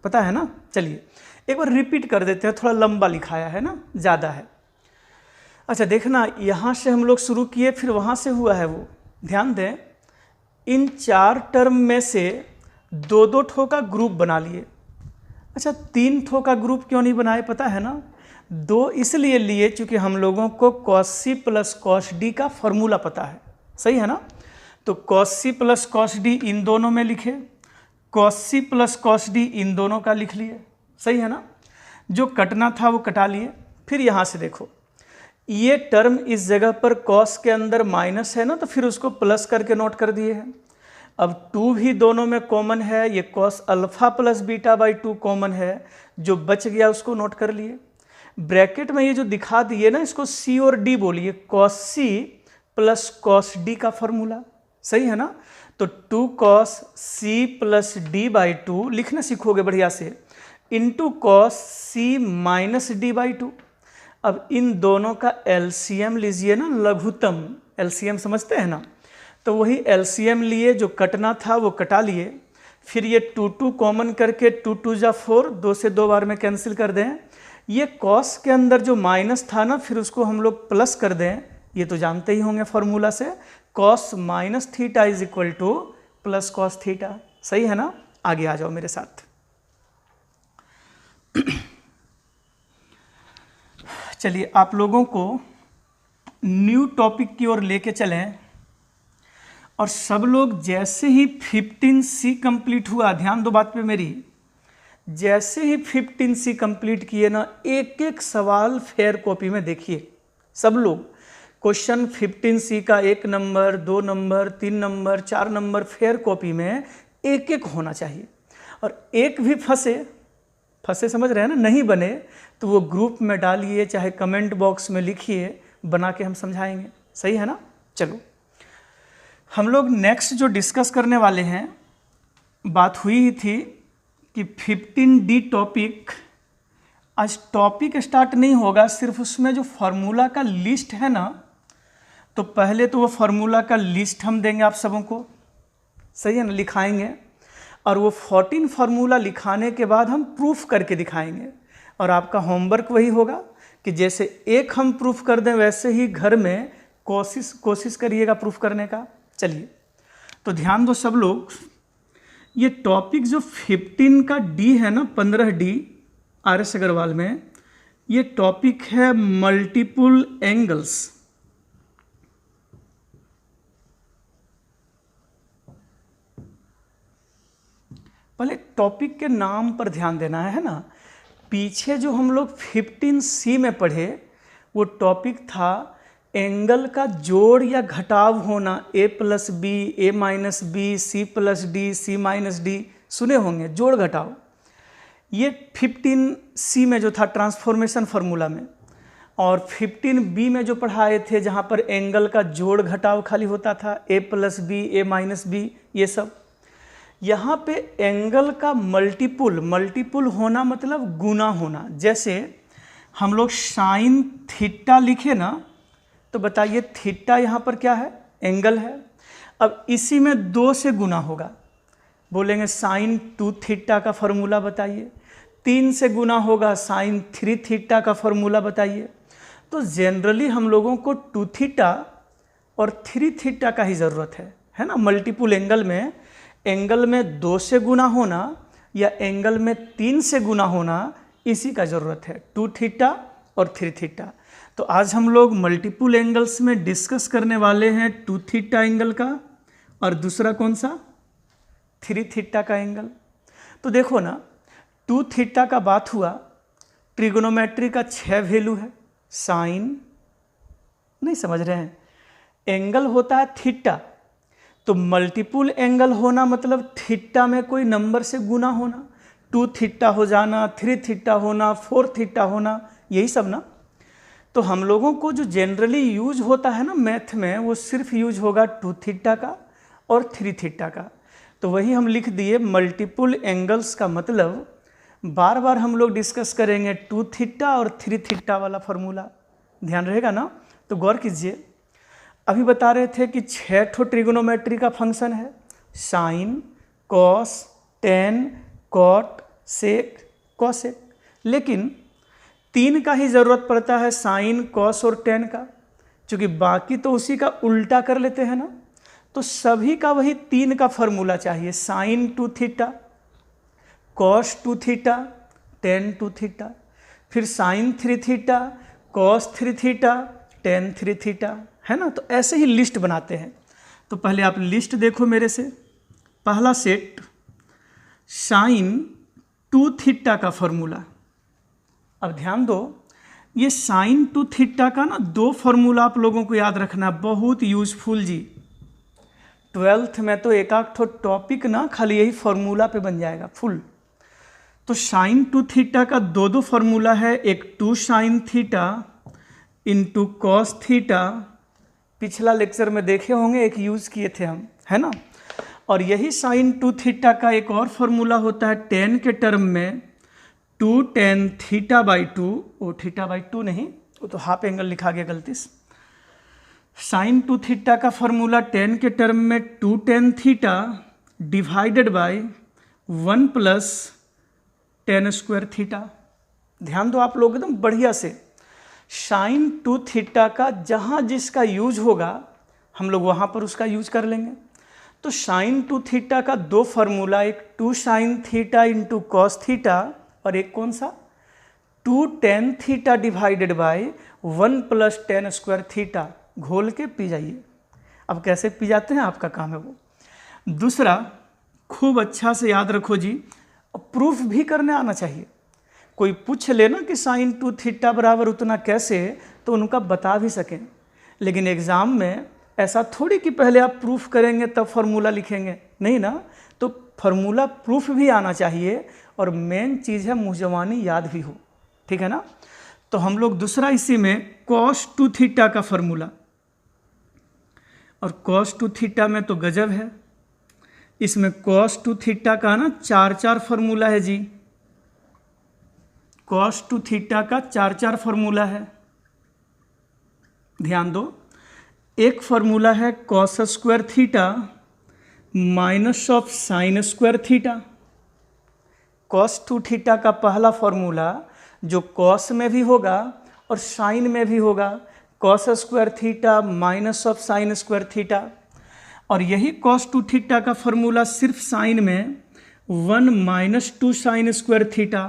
पता है ना। चलिए एक बार रिपीट कर देते हैं, थोड़ा लंबा लिखाया है ना, ज़्यादा है। अच्छा देखना, यहाँ से हम लोग शुरू किए फिर वहाँ से हुआ है वो, ध्यान दें, इन 4 टर्म में से 2-2 ठो का ग्रुप बना लिए। अच्छा 3 ठो का ग्रुप क्यों नहीं बनाए पता है ना? 2 इसलिए लिए क्योंकि हम लोगों को cos c plus cos d का फॉर्मूला पता है, सही है ना? तो cos c plus cos d इन दोनों में लिखे, cos c plus cos d इन दोनों का लिख लिए, सही है ना? जो कटना था वो कटा लिए। फिर यहाँ से देखो, ये टर्म इस जगह पर cos के अंदर माइनस है ना, तो फिर उसको प्लस करके नोट कर दिए हैं। अब 2 भी दोनों में कॉमन है, ये cos alpha plus beta by 2 common है, जो बच गया उसको नोट कर लिए। ब्रैकेट में ये जो दिखा दिए ना, इसको c और d बोलिए, cos c plus cos d का फॉर्मूला, सही है ना? तो 2 cos c plus d by 2 लिखना सीखोगे बढ़िया से, into cos c minus d by 2। अब इन दोनों का एलसीएम लीजिए ना, लघुत्तम एलसीएम समझते हैं ना, तो वही एलसीएम लिए, जो कटना था वो कटा लिए। फिर ये 2 कॉमन करके 2 2 जा 4, 2 से 2 बार में कैंसिल कर दें। ये cos के अंदर जो माइनस था ना, फिर उसको हम लोग प्लस कर दें, ये तो जानते ही होंगे फॉर्मूला से, cos minus theta is equal to plus cos theta, सही है ना? आगे आ जाओ मेरे साथ। चलिए आप लोगों को न्यू टॉपिक की ओर लेके चलें, और सब लोग जैसे ही 15C कंप्लीट हुआ, ध्यान दो बात पे मेरी, जैसे ही 15C कंप्लीट किए ना, एक एक सवाल फेयर कॉपी में देखिए सब लोग। क्वेश्चन 15C का 1 number, 2 number, 3 number, 4 number fair copy में एक एक होना चाहिए। और एक भी फंसे समझ रहे हैं ना, नहीं बने तो वो ग्रुप में डालिए, चाहे कमेंट बॉक्स में लिखिए, बना के हम समझाएंगे, सही है ना? चलो हम लोग नेक्स्ट जो डिस्कस करने वाले हैं, बात हुई ही थी कि 15D टॉपिक, आज टॉपिक स्टार्ट नहीं होगा, सिर्फ उसमें जो फार्मूला का लिस्ट है ना, तो पहले तो वो फार्मूला का लिस्ट हम देंगे आप सबों को, सही है ना, लिखाएंगे। और वो 14 फार्मूला लिखाने के बाद हम प्रूफ करके दिखाएंगे। और आपका होमवर्क वही होगा कि जैसे एक हम प्रूफ कर दें, वैसे ही घर में कोशिश करिएगा प्रूफ करने का। चलिए तो ध्यान दो सब लोग, ये टॉपिक जो 15 का डी है ना, 15D RS अग्रवाल में, ये टॉपिक है मल्टीपल एंगल्स। पहले टॉपिक के नाम पर ध्यान देना है ना। पीछे जो हम लोग 15C में पढ़े, वो टॉपिक था एंगल का जोड़ या घटाव होना, a plus B, a minus B, c plus D, c minus D, सुने होंगे जोड़ घटाव। ये 15C में जो था ट्रांसफॉर्मेशन फार्मूला में, और 15B में जो पढ़ाए थे जहाँ पर एंगल का जोड़ घटाव खाली होता था, a plus B, a minus B, ये सब। यहाँ पे एंगल का मल्टीपुल होना मतलब गुना होना। जैसे हम लोग साइन थीटा लिखे ना, तो बताइए थीटा यहाँ पर क्या है, एंगल है। अब इसी में 2 से गुना होगा, बोलेंगे साइन 2 थीटा का फॉर्मूला बताइए। 3 से गुना होगा, साइन 3 थीटा का फॉर्मूला बताइए। तो जनरली हम लोगों को 2 थीटा और 3 थीटा का ही ज़रूरत है ना। मल्टीपुल एंगल में 2 से गुना होना या एंगल में 3 से गुना होना, इसी का ज़रूरत है, 2 थीटा और 3 थीटा। तो आज हम लोग मल्टीपल एंगल्स में डिस्कस करने वाले हैं 2 थीटा एंगल का, और दूसरा कौन सा, 3 थीटा का एंगल। तो देखो ना, 2 थीटा का बात हुआ, ट्रिगोनोमेट्री का 6 वैल्यू है, साइन, नहीं समझ रहे हैं, एंगल होता है थीटा। तो मल्टीपल एंगल होना मतलब थीटा में कोई नंबर से गुना होना, 2 थीटा हो जाना, 3 थीटा होना, 4 थीटा होना, यही सब ना। तो हम लोगों को जो जनरली यूज होता है ना मैथ में, वो सिर्फ यूज होगा 2 थीटा का और 3 थीटा का। तो वही हम लिख दिए मल्टीपल एंगल्स का मतलब, बार बार हम लोग डिस्कस करेंगे 2 थीटा और 3 थीटा वाला फॉर्मूला, ध्यान रहेगा ना। तो गौर कीजिए, अभी बता रहे थे कि 6 ठो ट्रिगोनोमेट्री का फंक्शन है, साइन, कॉस, टेन, कॉट, सेक, कॉसेक, लेकिन 3 का ही ज़रूरत पड़ता है, साइन, कॉस और टेन का, क्योंकि बाकी तो उसी का उल्टा कर लेते हैं ना। तो सभी का वही 3 का फॉर्मूला चाहिए, sine 2 theta, cos 2 theta, tan 2 theta, फिर sine 3 theta, cos 3 theta, tan 3 theta, है ना। तो ऐसे ही लिस्ट बनाते हैं। तो पहले आप लिस्ट देखो मेरे से। पहला सेट साइन 2 थीटा का फॉर्मूला। अब ध्यान दो, ये साइन 2 थीटा का ना 2 फॉर्मूला आप लोगों को याद रखना, बहुत यूजफुल जी। 12th में तो एक आध ठो टॉपिक ना खाली यही फॉर्मूला पे बन जाएगा फुल। तो साइन 2 थीटा का 2 फॉर्मूला है, एक 2 sine theta into cos theta, पिछला लेक्चर में देखे होंगे, एक यूज़ किए थे हम, है ना। और यही साइन 2 थीटा का एक और फॉर्मूला होता है टेन के टर्म में, 2 टेन थीटा बाई 2, वो थीटा बाई 2 नहीं, वो तो हाफ एंगल लिखा गया गलती से। साइन 2 थीटा का फॉर्मूला टेन के टर्म में 2 tan theta divided by 1 plus ten square theta. ध्यान दो आप लोग एकदम बढ़िया से, साइन 2 थीटा का जहाँ जिसका यूज होगा हम लोग वहाँ पर उसका यूज कर लेंगे। तो साइन 2 थीटा का 2 फार्मूला, एक 2 sine theta into cos theta और एक कौन सा 2 tan theta divided by 1 plus ten square theta, घोल के पी जाइए। अब कैसे पी जाते हैं आपका काम है वो। दूसरा खूब अच्छा से याद रखो जी, प्रूफ भी करने आना चाहिए। कोई पूछ ले ना कि साइन 2 थीटा बराबर उतना कैसे, तो उनका बता भी सकें। लेकिन एग्ज़ाम में ऐसा थोड़ी कि पहले आप प्रूफ करेंगे तब फार्मूला लिखेंगे, नहीं ना। तो फार्मूला प्रूफ भी आना चाहिए और मेन चीज़ है मुँह ज़बानी याद भी हो, ठीक है ना। तो हम लोग दूसरा इसी में कॉस 2 थीटा का फार्मूला, और कॉस 2 थीटा में तो गजब है, इसमें कॉस 2 थीटा का ना 4 फार्मूला है जी। कॉस 2 थीटा का 4 फार्मूला है, ध्यान दो। एक फार्मूला है cos square theta minus of sine square theta. Cos 2 theta का पहला फार्मूला जो कॉस में भी होगा और साइन में भी होगा, cos square theta minus of sine square theta. और यही कॉस 2 थीटा का फार्मूला सिर्फ साइन में 1 माइनस 2 साइन स्क्वायर थीटा,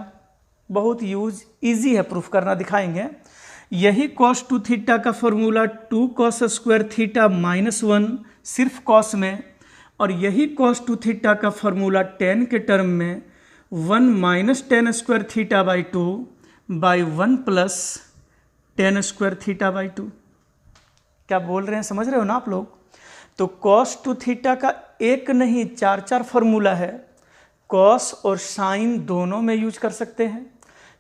बहुत ईजी है प्रूफ करना, दिखाएंगे। यही कॉस 2 थीटा का formula 2 cos square theta minus 1 सिर्फ कॉस में, और यही कॉस 2 थीटा का फार्मूला टेन के टर्म में 1 minus ten square theta by 2 by 1 plus ten square theta by 2। क्या बोल रहे हैं, समझ रहे हो ना आप लोग। तो कॉस 2 थीटा का एक नहीं 4 फार्मूला है। कॉस और साइन दोनों में यूज कर सकते हैं,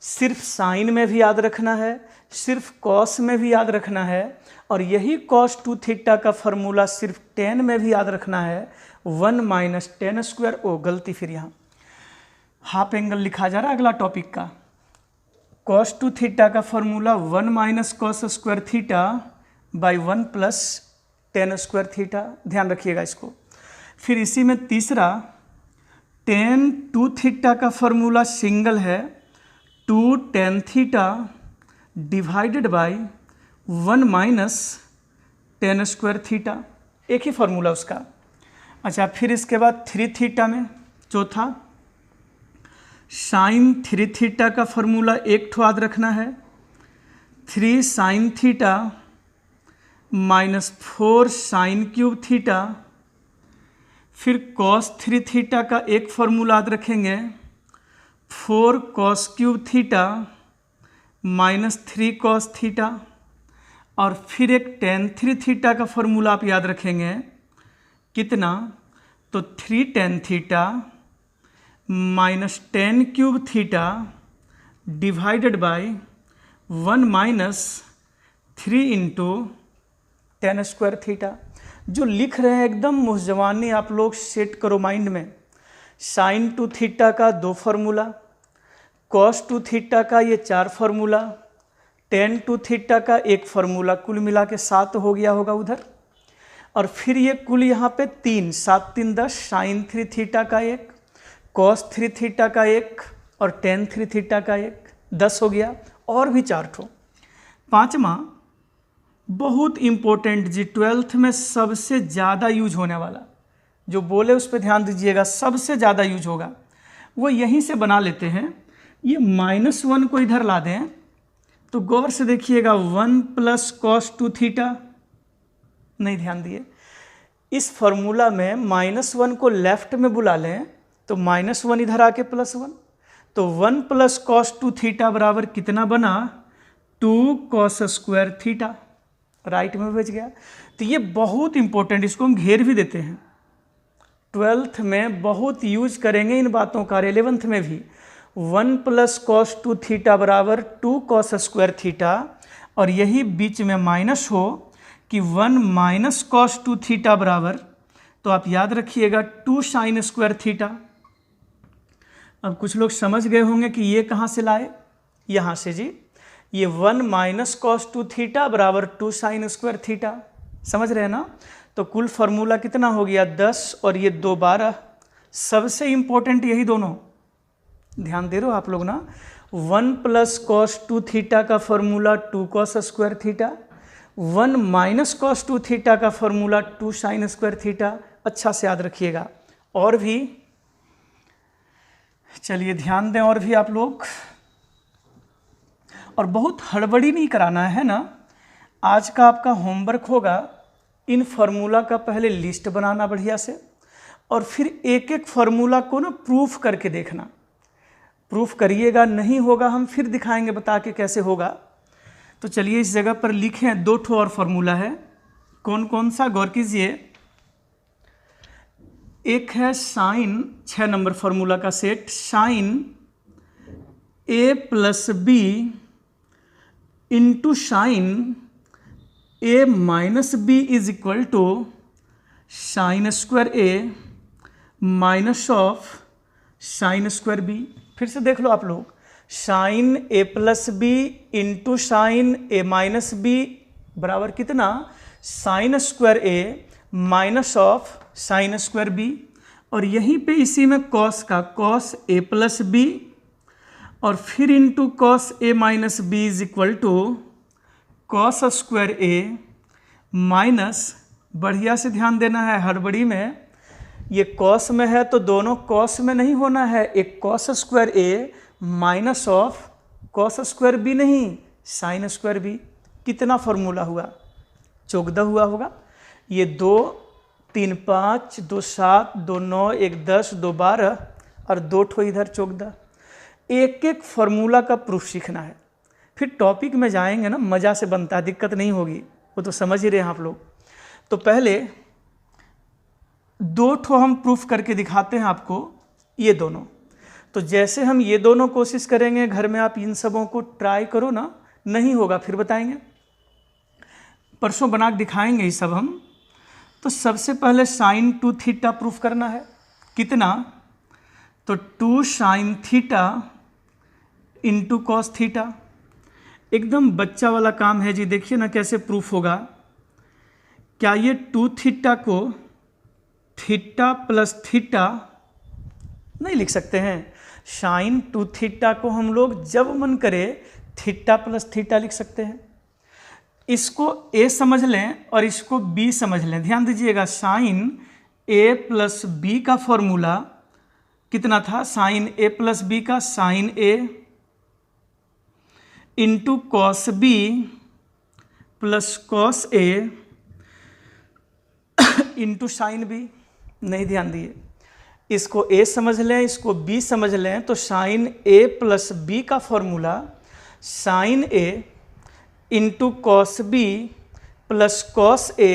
सिर्फ साइन में भी याद रखना है, सिर्फ कॉस में भी याद रखना है। और यही कॉस 2 थीटा का फार्मूला सिर्फ टेन में भी याद रखना है, 1 माइनस टेन स्क्वायर, ओ गलती फिर यहाँ हाफ एंगल लिखा जा रहा है अगला टॉपिक का। कॉस 2 थीटा का formula 1 minus cos square theta by 1 plus ten square theta, ध्यान रखिएगा इसको। फिर इसी में तीसरा टेन 2 थीटा का फार्मूला सिंगल है 2 tan theta divided by 1 minus ten square theta, एक ही फार्मूला उसका। अच्छा, फिर इसके बाद 3 थीटा में चौथा साइन 3 थीटा का फार्मूला एक ठो याद रखना है, 3 sine theta minus 4 sine cube theta. फिर कॉस 3 थीटा का एक फार्मूला याद रखेंगे, 4 cos cube theta minus 3 cos theta. और फिर एक टेन 3 थीटा का फार्मूला आप याद रखेंगे, कितना, तो 3 tan theta minus 10 cube theta divided by 1 minus 3 into ten square theta. जो लिख रहे हैं एकदम मुहजवानी आप लोग सेट करो माइंड में। साइन 2 थीटा का 2 फार्मूला, कॉस 2 थीटा का ये 4 फार्मूला, टेन 2 थीटा का एक फार्मूला, कुल मिला के 7 हो गया होगा उधर। और फिर ये कुल यहाँ पे 3, 7 3 10, साइन 3 थीटा का एक, कॉस 3 थीटा का एक और टेन 3 थीटा का एक, 10 हो गया। और भी 4 ठो। पाँचवा बहुत इम्पोर्टेंट जी, 12th में सबसे ज़्यादा यूज होने वाला, जो बोले उस पर ध्यान दीजिएगा, सबसे ज़्यादा यूज होगा वो यहीं से बना लेते हैं। ये -1 को इधर ला दें तो गौर से देखिएगा 1 + cos 2 थीटा, नहीं ध्यान दिए, इस फॉर्मूला में -1 को लेफ्ट में बुला लें तो -1 इधर आके +1, तो 1 + cos 2 थीटा बराबर कितना बना, 2 cos² थीटा, राइट में बच गया। तो ये बहुत इंपॉर्टेंट, इसको हम घेर भी देते हैं, 12th में बहुत यूज करेंगे इन बातों का, 11th में भी। 1 + cos 2 थीटा बराबर 2 cos² थीटा, और यही बीच में माइनस हो कि 1 - cos 2 थीटा बराबर, तो आप याद रखिएगा 2 sin² थीटा। अब कुछ लोग समझ गए होंगे कि ये कहाँ से लाए, यहाँ से जी, ये 1 - cos 2 थीटा बराबर 2 sin² थीटा, समझ रहे हैं ना। तो कुल फार्मूला कितना हो गया 10 और ये 2 12, सबसे इंपॉर्टेंट यही दोनों, ध्यान दे रहे हो आप लोग ना। 1 + cos 2 थीटा का formula 2 cos² theta, 1 - cos 2 theta का फॉर्मूला 2 sin² थीटा, अच्छा से याद रखिएगा। और भी चलिए ध्यान दें, और भी आप लोग, और बहुत हड़बड़ी नहीं कराना है ना। आज का आपका होमवर्क होगा इन फार्मूला का पहले लिस्ट बनाना बढ़िया से, और फिर एक एक फार्मूला को ना प्रूफ करके देखना। प्रूफ करिएगा, नहीं होगा हम फिर दिखाएंगे बता के कैसे होगा। तो चलिए इस जगह पर लिखें, 2 ठो और फार्मूला है, कौन कौन सा, गौर कीजिए। एक है साइन, 6 नंबर फार्मूला का set, sine A + B into sine A - B is equal to sin² A minus of sin² B। फिर से देख लो आप लोग, sine A + B into sine A - B बराबर कितना, sin² A minus of sin² B, और यहीं पे इसी में cos का, cos A + B, और फिर into cos A - B is equal to cos² A minus, बढ़िया से ध्यान देना है, हड़बड़ी में ये cos में है तो दोनों cos में नहीं होना है, एक cos² A minus of cos² B नहीं, sin² B। कितना फॉर्मूला हुआ, 14 हुआ होगा। ये 2 3 5 2 7 2 9 1 10 2 12 और 2 ठो इधर 14। एक एक फार्मूला का प्रूफ सीखना है, फिर टॉपिक में जाएंगे ना, मज़ा से बनता है, दिक्कत नहीं होगी, वो तो समझ ही रहे हैं आप लोग। तो पहले 2 ठो हम प्रूफ करके दिखाते हैं आपको, ये दोनों। तो जैसे हम ये दोनों कोशिश करेंगे, घर में आप इन सबों को ट्राई करो ना, नहीं होगा फिर बताएंगे, परसों बना के दिखाएंगे ये सब हम। तो सबसे पहले sin 2 थीटा प्रूफ करना है, कितना, तो 2 sin theta into cos theta, एकदम बच्चा वाला काम है जी। देखिए ना कैसे प्रूफ होगा, क्या ये 2 थीटा को थीटा प्लस थीटा नहीं लिख सकते हैं, sin 2 थीटा को हम लोग जब मन करे थीटा प्लस थीटा लिख सकते हैं। इसको A समझ लें और इसको B समझ लें, ध्यान दीजिएगा। sin A + B का फॉर्मूला कितना था, sin A + B का sin A into cos B plus cos A into sin B, नहीं ध्यान दिए, इसको A समझ लें, इसको B समझ लें, तो sin A + B का formula sin A into cos B plus cos A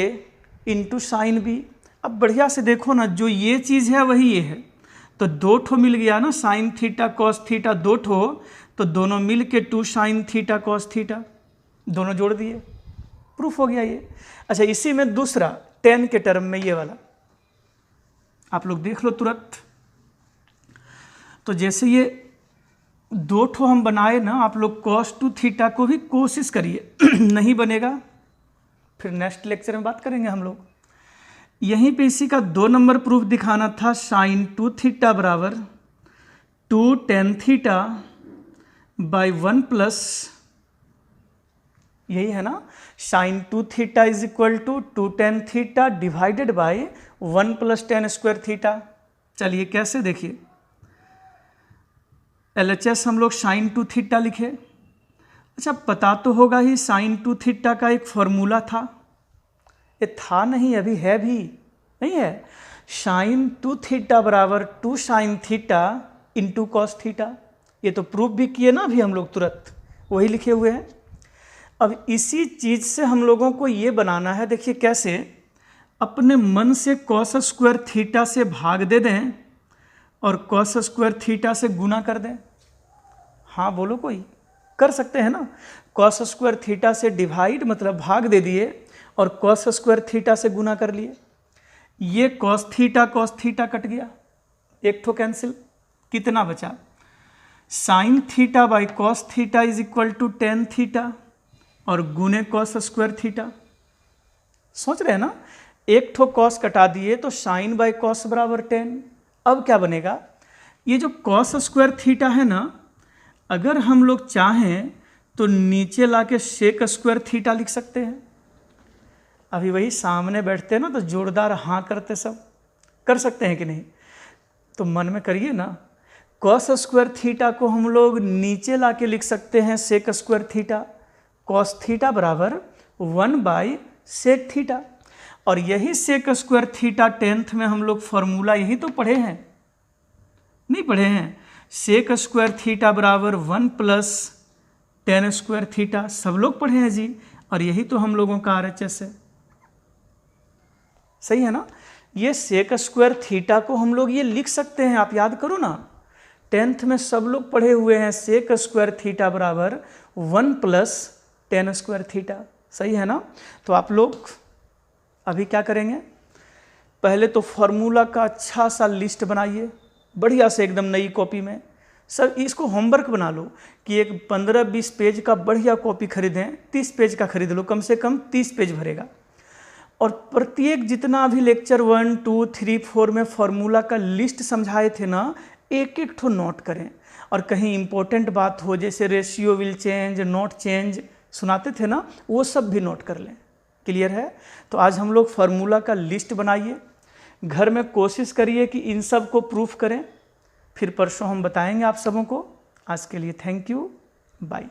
into sin B। अब बढ़िया से देखो ना, जो ये चीज़ है वही ये है, तो 2 ठो मिल गया ना, sin थीटा cos थीटा 2 ठो, तो दोनों मिल के 2 sin थीटा cos थीटा, दोनों जोड़ दिए, प्रूफ हो गया ये। अच्छा, इसी में दूसरा tan के टर्म में ये वाला आप लोग देख लो तुरंत। तो जैसे ये 2 ठो हम बनाए ना, आप लोग cos 2 थीटा को भी कोशिश करिए, नहीं बनेगा फिर नेक्स्ट लेक्चर में बात करेंगे हम लोग। यहीं पे इसी का 2 नंबर प्रूफ दिखाना था, sin 2 थीटा बराबर 2 tan थीटा बाई 1 प्लस यही है ना, sine 2 theta is equal to 2 tan theta divided by 1 + tan square theta. चलिए कैसे देखिए, LHS हम लोग साइन 2 थीटा लिखे। अच्छा पता तो होगा ही, साइन 2 थीटा का एक फॉर्मूला था, ये था नहीं अभी है भी नहीं है, साइन 2 थीटा बराबर 2 sin theta into cos theta. ये तो प्रूफ भी किए ना अभी हम लोग, तुरंत वही लिखे हुए हैं। अब इसी चीज से हम लोगों को ये बनाना है, देखिए कैसे, अपने मन से कॉस स्क्वायर थीटा से भाग दे दें और कॉस स्क्वायर थीटा से गुना कर दें। हाँ बोलो, कोई कर सकते हैं ना, कॉस स्क्वायर थीटा से डिवाइड मतलब भाग दे दिए और कॉस स्क्वायर थीटा से गुना कर लिए। ये कॉस थीटा कट गया, एक ठो कैंसिल, कितना बचा, sine theta by cos theta is equal to tan theta और गुने कॉस स्क्वायर थीटा। सोच रहे हैं ना, एक ठो कॉस कटा दिए तो साइन बाई कॉस बराबर tan। अब क्या बनेगा, ये जो कॉस स्क्वायर थीटा है ना, अगर हम लोग चाहें तो नीचे लाके सेक स्क्वायर थीटा लिख सकते हैं। अभी वही सामने बैठते हैं ना तो जोरदार हाँ करते, सब कर सकते हैं कि नहीं, तो मन में करिए ना, कॉस स्क्वायर थीटा को हम लोग नीचे लाके लिख सकते हैं sec square theta, cos theta बराबर 1/sec थीटा। और यही सेक स्क्वायर थीटा 10th में हम लोग फॉर्मूला यही तो पढ़े हैं, नहीं पढ़े हैं, सेक स्क्वायर थीटा बराबर 1 + tan स्क्वायर थीटा, सब लोग पढ़े हैं जी, और यही तो हम लोगों का RHS है, सही है ना। ये सेक स्क्वायर थीटा को हम लोग ये लिख सकते हैं, आप याद करो ना, 10th में सब लोग पढ़े हुए हैं, सेक स्क्वायर थीटा बराबर 1 + tan स्क्वायर थीटा, सही है ना। तो आप लोग अभी क्या करेंगे, पहले तो फॉर्मूला का अच्छा सा लिस्ट बनाइए, बढ़िया से एकदम नई कॉपी में, सब इसको होमवर्क बना लो कि एक 15-20 पेज का बढ़िया कॉपी खरीदें, 30 पेज का खरीद लो, कम से कम 30 पेज भरेगा। और प्रत्येक जितना भी लेक्चर 1, 2, 3, 4 में फॉर्मूला का लिस्ट समझाए थे ना, एक एक ठो नोट करें, और कहीं इंपॉर्टेंट बात हो जैसे ratio will change, not change सुनाते थे ना, वो सब भी नोट कर लें। क्लियर है। तो आज हम लोग फार्मूला का लिस्ट बनाइए, घर में कोशिश करिए कि इन सब को प्रूफ करें, फिर परसों हम बताएंगे आप सबों को। आज के लिए थैंक यू, बाय।